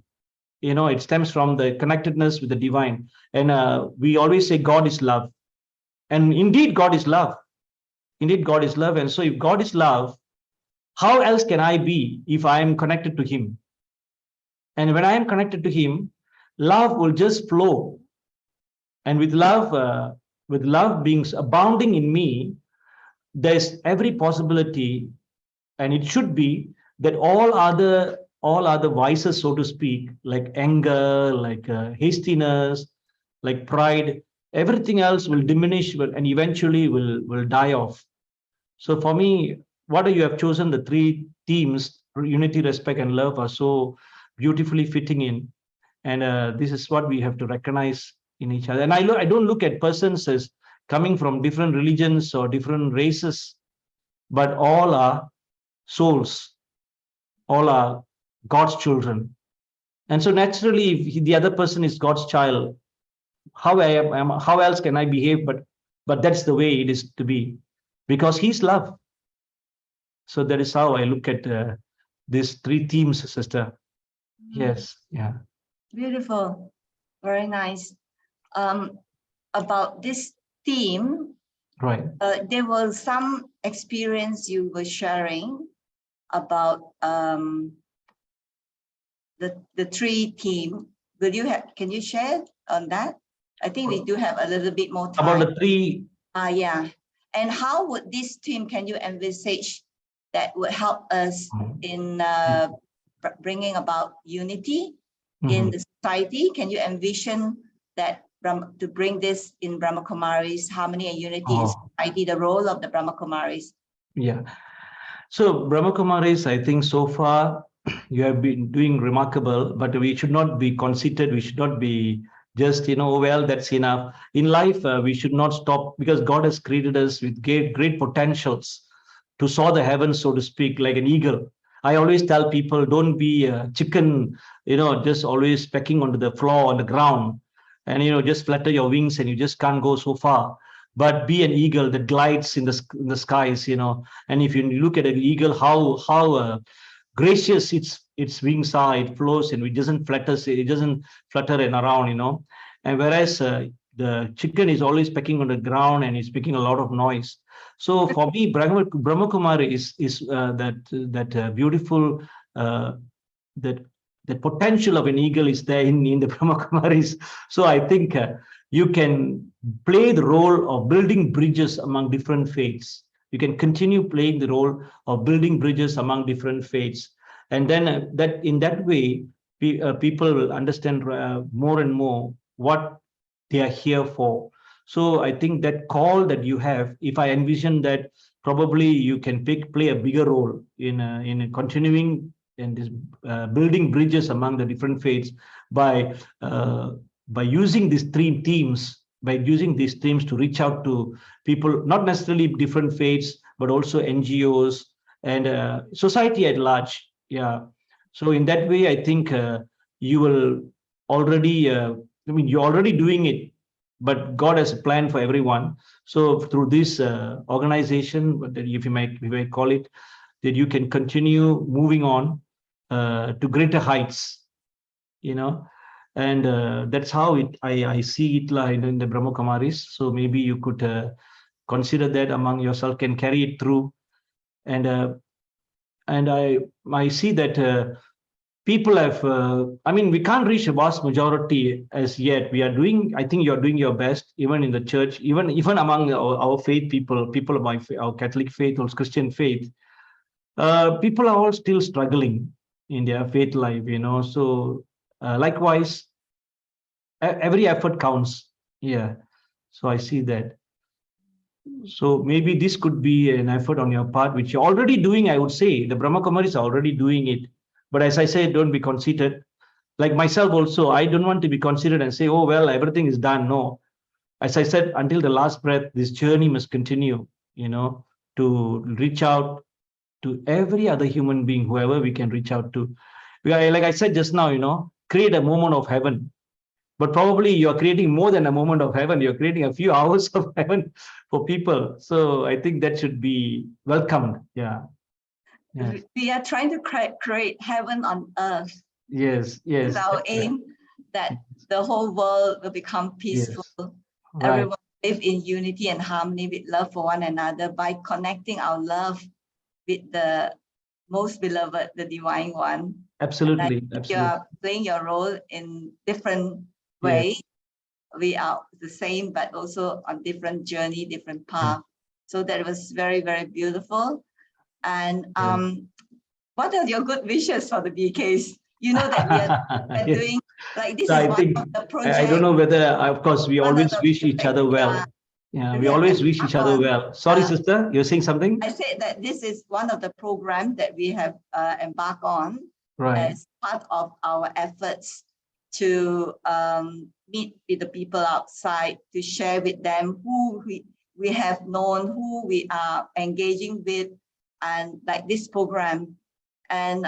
It stems from the connectedness with the divine. And we always say God is love. And indeed, God is love. Indeed, God is love. And so if God is love, how else can I be if I am connected to him? And when I am connected to him, love will just flow. And with love being abounding in me, there's every possibility, and it should be, that all other vices, so to speak, like anger, like hastiness, like pride, everything else will diminish and eventually will die off. So for me, what you have chosen, the three themes, unity, respect, and love, are so beautifully fitting in. And this is what we have to recognize in each other. And I don't look at persons as coming from different religions or different races, but all are souls, all are God's children. And so naturally, if the other person is God's child, how else can I behave? But that's the way it is to be, because He's love. So that is how I look at these three themes, sister. Yes, yeah, Beautiful. Very nice. About this theme, right. there was some experience you were sharing about the three theme. Can you share on that? I think we do have a little bit more time. About the three. Yeah. And how would this team, can you envisage that would help us in bringing about unity in the society? Can you envision that to bring this in Brahma Kumaris, harmony and unity in society, the role of the Brahma Kumaris? Yeah. So Brahma Kumaris, I think so far you have been doing remarkable, but we should not be conceited. We should not be just, well, that's enough. In life, we should not stop, because God has created us with great potentials to soar the heavens, so to speak, like an eagle. I always tell people, don't be a chicken, just always pecking onto the floor, on the ground, and, just flutter your wings and you just can't go so far. But be an eagle that glides in the skies, and if you look at an eagle, how gracious its wings are, it flows and it doesn't flutter and around, and whereas the chicken is always pecking on the ground and is making a lot of noise. So for me, Brahma Kumari is that beautiful that potential of an eagle is there in the Brahma Kumaris. So I think you can play the role of building bridges among different faiths. You can continue playing the role of building bridges among different faiths, and then that in that way, people will understand more and more what they are here for. So I think that call that you have, if I envision that, probably you can play a bigger role in continuing in this building bridges among the different faiths by using these three themes, by using these themes to reach out to people, not necessarily different faiths, but also NGOs and society at large. Yeah. So in that way, I think you will already, you're already doing it, but God has a plan for everyone. So through this organization, if you might call it, that you can continue moving on to greater heights, and that's how I see it like in the Brahma Kumaris. So maybe you could consider that among yourself, can carry it through, and I see that people have. We can't reach a vast majority as yet. I think you're doing your best, even in the church, even among our faith people of our Catholic faith or Christian faith. People are all still struggling in their faith life, so likewise, every effort counts. Yeah, so I see that. So maybe this could be an effort on your part, which you're already doing. I would say the Brahma Kumaris are already doing it, but as I said, don't be conceited. Like myself also, I don't want to be considered and say, oh, well, everything is done. No, as I said, until the last breath, this journey must continue, to reach out to every other human being, whoever we can reach out to. We are, like I said just now, create a moment of heaven. But probably you're creating more than a moment of heaven. You're creating a few hours of heaven for people. So I think that should be welcomed. Yeah. Yes. We are trying to create heaven on earth. Yes. This is Yes. our aim, that the whole world will become peaceful. Yes. Right. Everyone live in unity and harmony with love for one another by connecting our love with the most beloved, the divine one. Absolutely. You Absolutely. are playing your role in different ways. We are the same, but also on different journey, different path. So that was very, very beautiful. And what are your good wishes for the BKs? You know that we are Yes. doing, like, this So is I one think, of the projects. I don't know whether, of course, we one of always the wish each other well. yeah, Yeah, we we have always wish each other on. well. Sorry, sister, you're saying something? I said that this is one of the programs that we have embarked on Right. as part of our efforts to meet with the people outside, to share with them who we have known, who we are engaging with, and like this program. And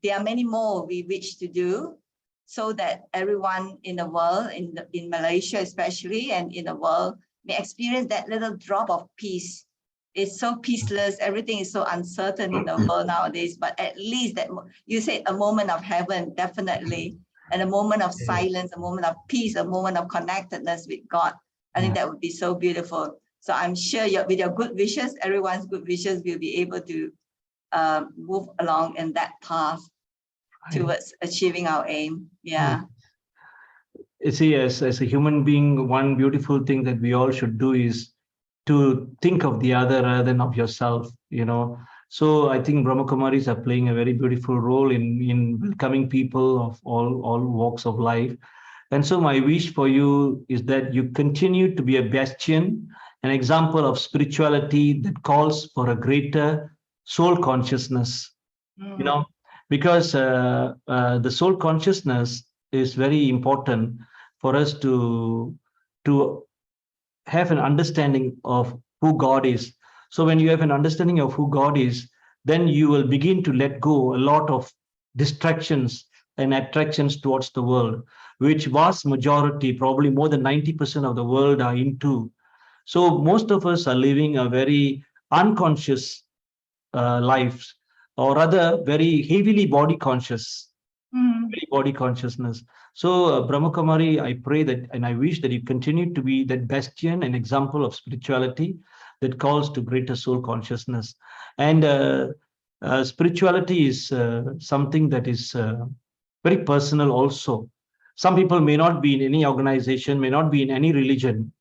there are many more we wish to do, so that everyone in the world, in Malaysia especially, and in the world, may experience that little drop of peace. It's so peaceless. Everything is so uncertain in the world nowadays, but at least that you said a moment of heaven, definitely, and a moment of silence, a moment of peace, a moment of connectedness with God. I think that would be so beautiful. So I'm sure with your good wishes, everyone's good wishes, will be able to move along in that path towards achieving our aim. Yeah. You see, as a human being, one beautiful thing that we all should do is to think of the other rather than of yourself, So I think Brahma Kumaris are playing a very beautiful role in welcoming people of all walks of life. And so my wish for you is that you continue to be a bastion, an example of spirituality that calls for a greater soul consciousness, because the soul consciousness is very important for us to have an understanding of who God is. So when you have an understanding of who God is, then you will begin to let go a lot of distractions and attractions towards the world, which vast majority, probably more than 90% of the world are into. So most of us are living a very unconscious lives, or rather very heavily body conscious, body consciousness. So Brahma Kumari, I pray that, and I wish that you continue to be that bastion and example of spirituality that calls to greater soul consciousness. And spirituality is something that is very personal also. Some people may not be in any organization, may not be in any religion,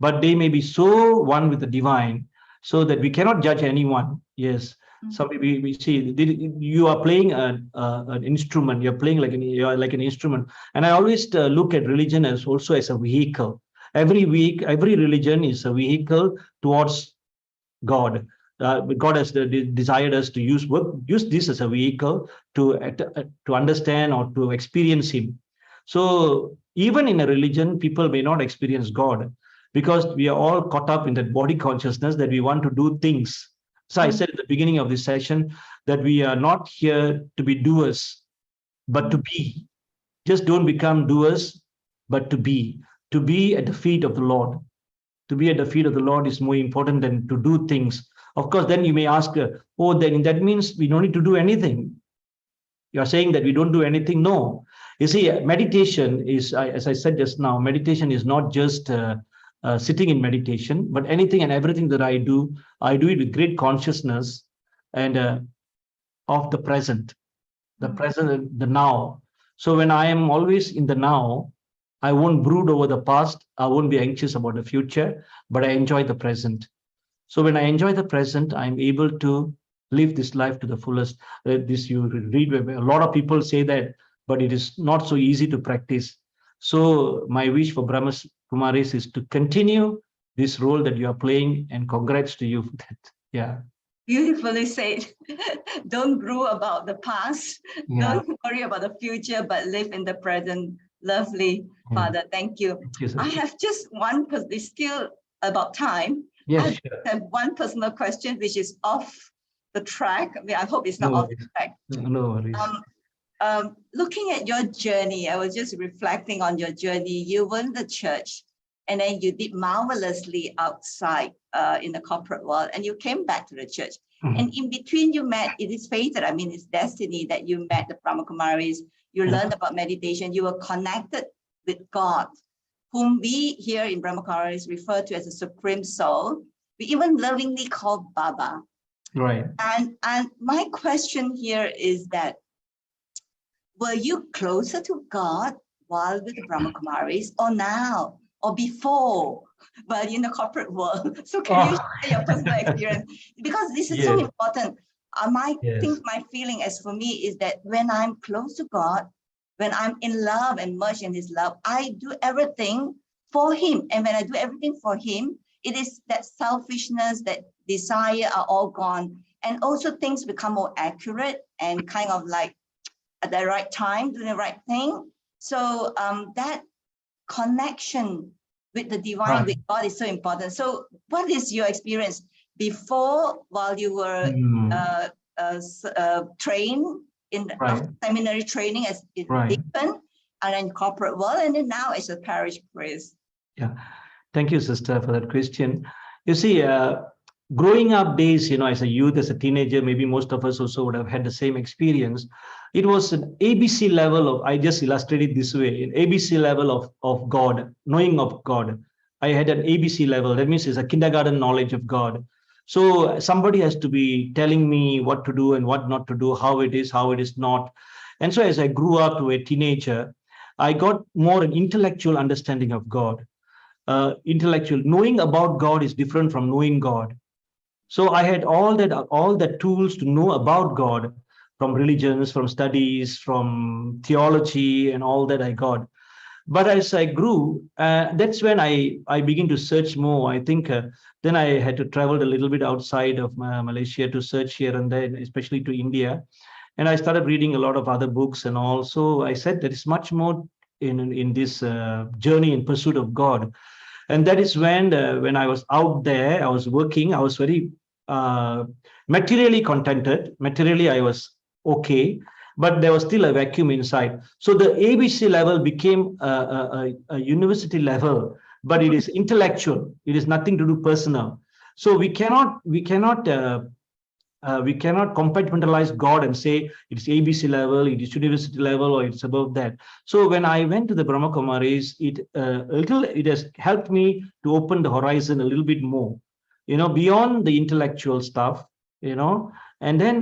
but they may be so one with the divine, so that we cannot judge anyone. Yes. So we see you are playing an instrument. You're like an instrument, and I always look at religion as also as a vehicle. Every religion is a vehicle towards God. God has desired us to use this as a vehicle to understand or to experience Him. So even in a religion, people may not experience God, because we are all caught up in that body consciousness that we want to do things. So I said at the beginning of this session that we are not here to be doers, but to be. Just don't become doers, but to be at the feet of the Lord. To be at the feet of the Lord is more important than to do things. Of course, then you may ask, oh, then that means we don't need to do anything. You're saying that we don't do anything? No. You see, meditation is, as I said just now, meditation is not just sitting in meditation, but anything and everything that I do it with great consciousness and of the present, the now. So when I am always in the now, I won't brood over the past. I won't be anxious about the future, but I enjoy the present. So when I enjoy the present, I'm able to live this life to the fullest. This you read, a lot of people say that, but it is not so easy to practice. So my wish for Brahma Kumaris is to continue this role that you are playing, and congrats to you for that. Yeah. Beautifully said. Don't grow about the past. Yeah. Don't worry about the future, but live in the present. Lovely, Father. Thank you. Thank you, I sister. have just one, it's still about time. Yes, I sure. have one personal question, which is off the track. I mean, I hope it's not No off the worries. track. No worries. Looking at your journey, I was just reflecting on your journey. You were in the church, and then you did marvelously outside in the corporate world, and you came back to the church. And in between, you met, it is fated, I mean, it's destiny that you met the Brahma Kumaris, you learned about meditation, you were connected with God, whom we here in Brahma Kumaris refer to as a supreme soul. We even lovingly call Baba. Right. And my question here is that, were you closer to God while with the Brahma Kumaris, or now, or before, but in the corporate world? So can you share your personal experience? Because this is so Yes. important. Yes. My feeling as for me is that when I'm close to God, when I'm in love and merged in his love, I do everything for him. And when I do everything for him, it is that selfishness, that desire are all gone. And also things become more accurate and kind of like at the right time, doing the right thing. So that connection with the divine, Right. with God is so important. So what is your experience before, while you were trained in Right. seminary training as a Right. deacon, and then corporate world, and then now as a parish priest? Yeah. Thank you, sister, for that question. You see, growing up days, as a youth, as a teenager, maybe most of us also would have had the same experience. It was an ABC level of, I just illustrate it this way, an ABC level of God, knowing of God. I had an ABC level. That means it's a kindergarten knowledge of God. So somebody has to be telling me what to do and what not to do, how it is not. And so as I grew up to a teenager, I got more an intellectual understanding of God. Intellectual knowing about God is different from knowing God. So I had all the tools to know about God, from religions, from studies, from theology, and all that I got. But as I grew, that's when I begin to search more. I think then I had to travel a little bit outside of Malaysia to search here and there, especially to India. And I started reading a lot of other books, and also I said there is much more in this journey in pursuit of God. And that is when I was out there, I was working, I was very uh, materially contented. Materially, I was okay, but there was still a vacuum inside. So the ABC level became a university level, but it is intellectual. It is nothing to do personal. So we cannot compartmentalize God and say it's ABC level, it is university level, or it's above that. So when I went to the Brahma Kumaris, it has helped me to open the horizon a little bit more, beyond the intellectual stuff, and then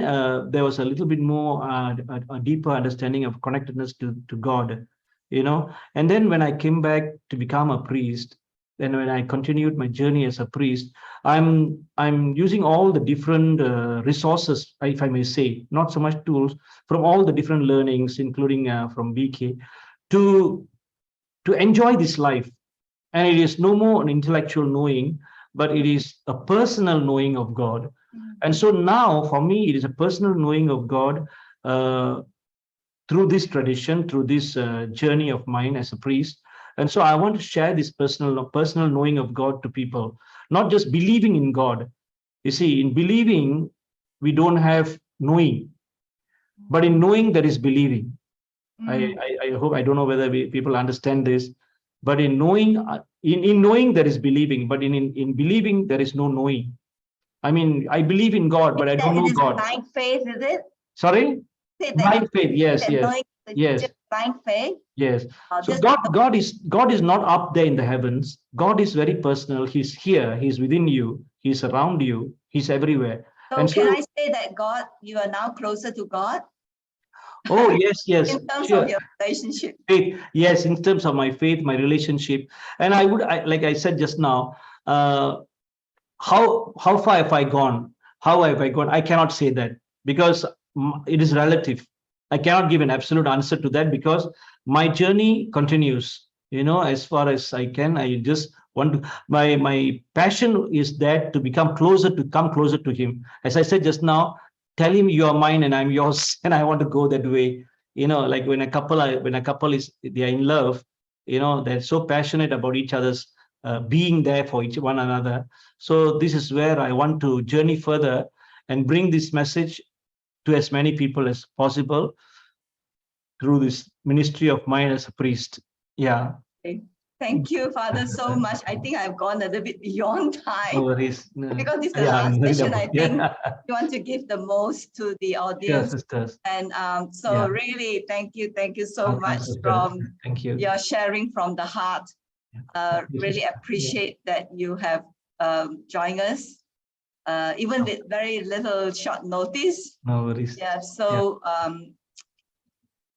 there was a little bit more a deeper understanding of connectedness to God, and then when I came back to become a priest, then when I continued my journey as a priest, I'm using all the different resources, if I may say, not so much tools, from all the different learnings, including from BK, to to enjoy this life. And it is no more an intellectual knowing, but it is a personal knowing of God. And so now, for me, it is a personal knowing of God uh, through this tradition, through this journey of mine as a priest. And so I want to share this personal knowing of God to people, not just believing in God. You see, in believing, we don't have knowing, but in knowing, there is believing. I hope, I don't know whether people understand this, but in knowing, in knowing, there is believing, but in believing, there is no knowing. I mean, I believe in God, but I don't It know is God. blind faith, is it? Sorry? Blind faith, yes, That yes, knowing yes. just blind faith. Yes. So Just God is not up there in the heavens. God is very personal. He's here. He's within you. He's around you. He's everywhere. so And can so, I say that God, you are now closer to God oh yes, yes, in terms of sure. your relationship? Faith, yes, in terms of my faith, my relationship, and like I said just now, how far have I gone? How have I gone? I cannot say that, because it is relative. I cannot give an absolute answer to that, because my journey continues. As far as I can, I just My passion is that to come closer to him. As I said just now, tell him you are mine and I'm yours, and I want to go that way. Like when a couple is they are in love, they're so passionate about each other's being there for each one another. So this is where I want to journey further and bring this message to as many people as possible through this ministry of mine as a priest. Yeah. Okay. Thank you, Father, so much. I think I've gone a little bit beyond No time worries. No. because this is the Yeah, last I'm worried session. I about. think Yeah. you want to give the most to the Sure, audience. sisters. And so Yeah. really, thank you so Welcome, much sister. from Thank you. your sharing from the heart. Thank you, Really sister. appreciate that you have joined us, even with very little short notice. No worries. Yeah, so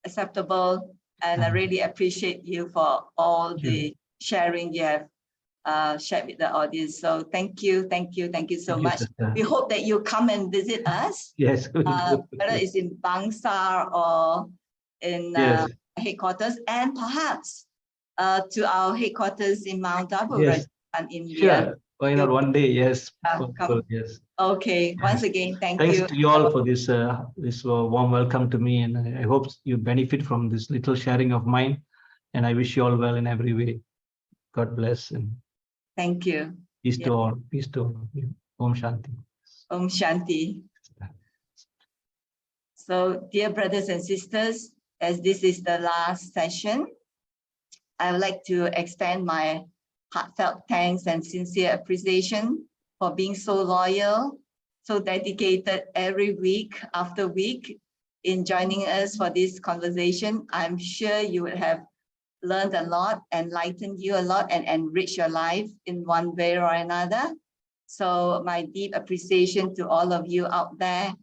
acceptable, and I really appreciate you for all Thank you. the sharing you have shared with the audience. So thank you so Thank you, much. sister. We hope that you come and visit us, Yes. whether it's in Bangsar or in Yes. headquarters, and perhaps to our headquarters in Mount Abu, Yes. Rajasthan, India. Sure. Why not one day? Yes. Come. Possible. Yes. Okay, once again, thank Thanks you. to you all for this warm welcome to me, and I hope you benefit from this little sharing of mine. And I wish you all well in every way. God bless and Thank you. peace to all. Peace to all of you. Om Shanti. Om Shanti. So, dear brothers and sisters, as this is the last session, I would like to extend my heartfelt thanks and sincere appreciation for being so loyal, so dedicated every week after week in joining us for this conversation. I'm sure you would have learned a lot, enlightened you a lot, and enriched your life in one way or another. So my deep appreciation to all of you out there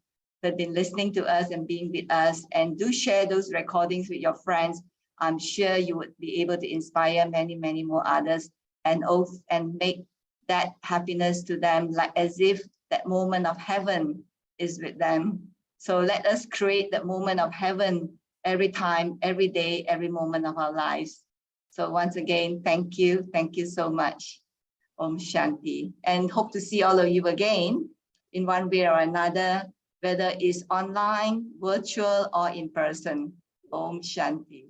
that have been listening to us and being with us, and do share those recordings with your friends. I'm sure you would be able to inspire many, many more others, and make that happiness to them, like as if that moment of heaven is with them. So let us create that moment of heaven every time, every day, every moment of our lives. So once again, thank you so much. Om Shanti, and hope to see all of you again in one way or another, whether it's online, virtual, or in person. Om Shanti.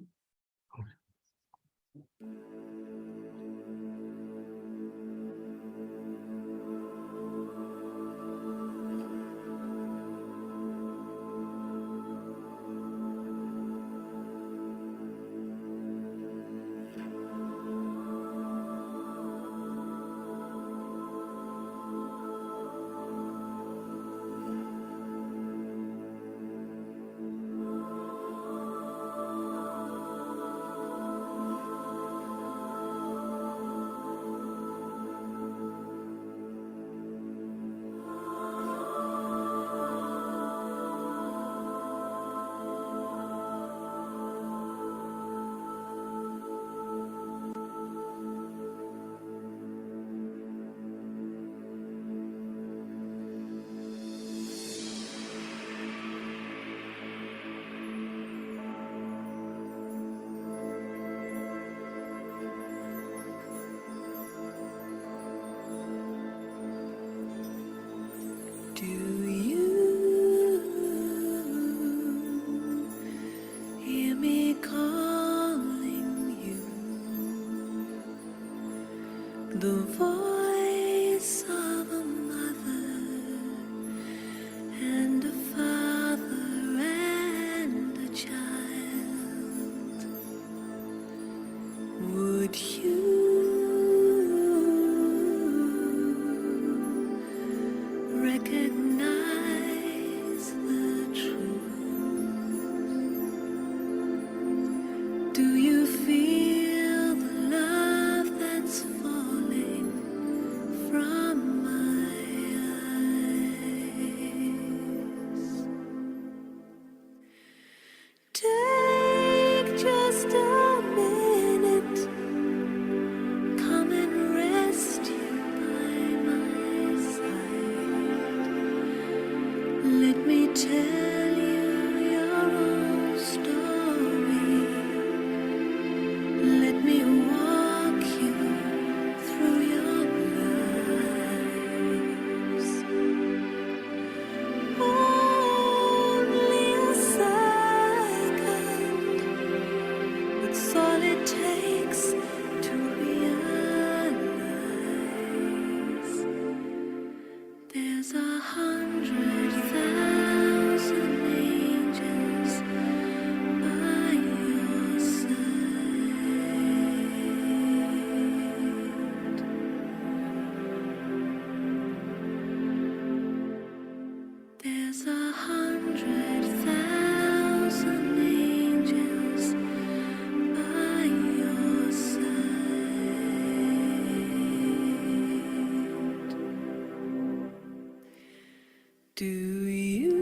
Do you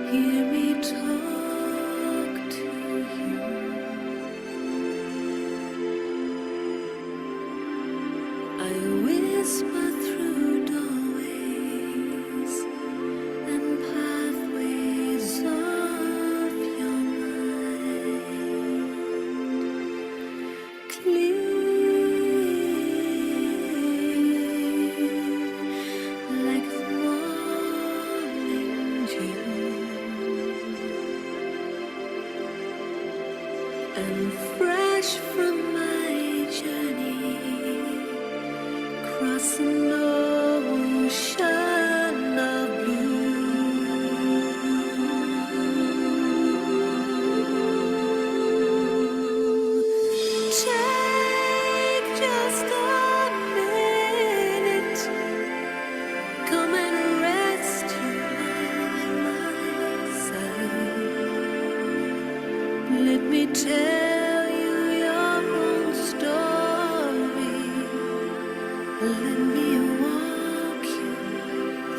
hear me talk to you? I whisper through doorways and pathways of your mind, clear like the morning dew, and fresh from my journey across an ocean of blue. Take just a minute, come and rest you by my side. Let me tell you your own story. Let me walk you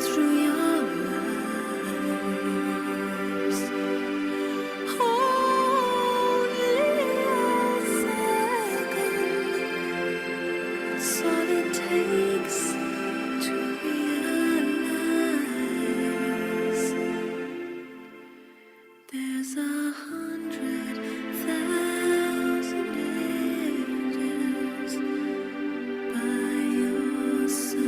through your lives. Only a second, that's all it takes to realize there's 100,000 angels by your side.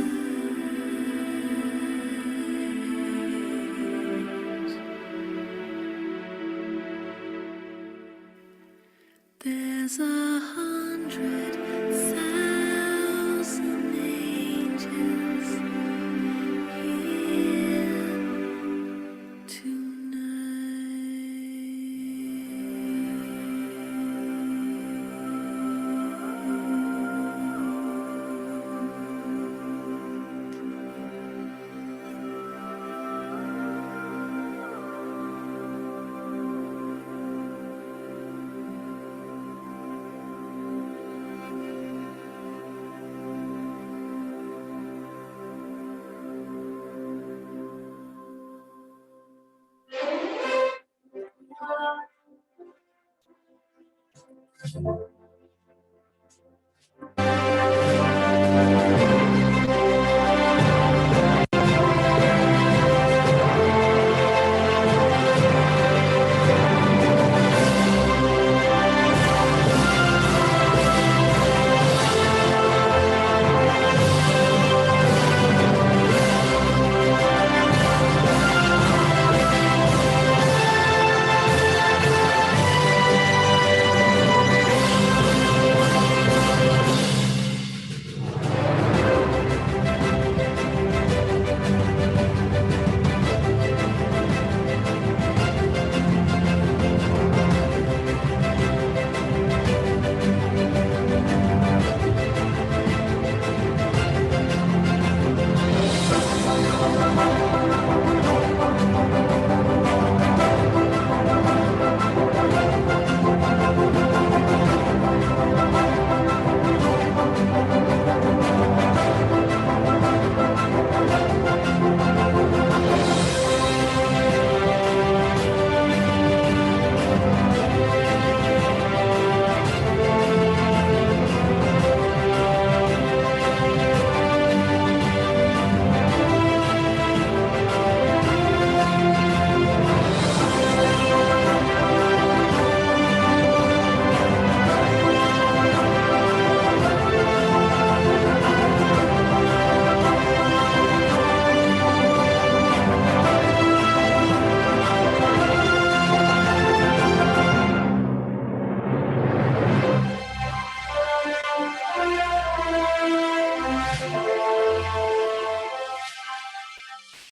There's 100,000 angels here tonight.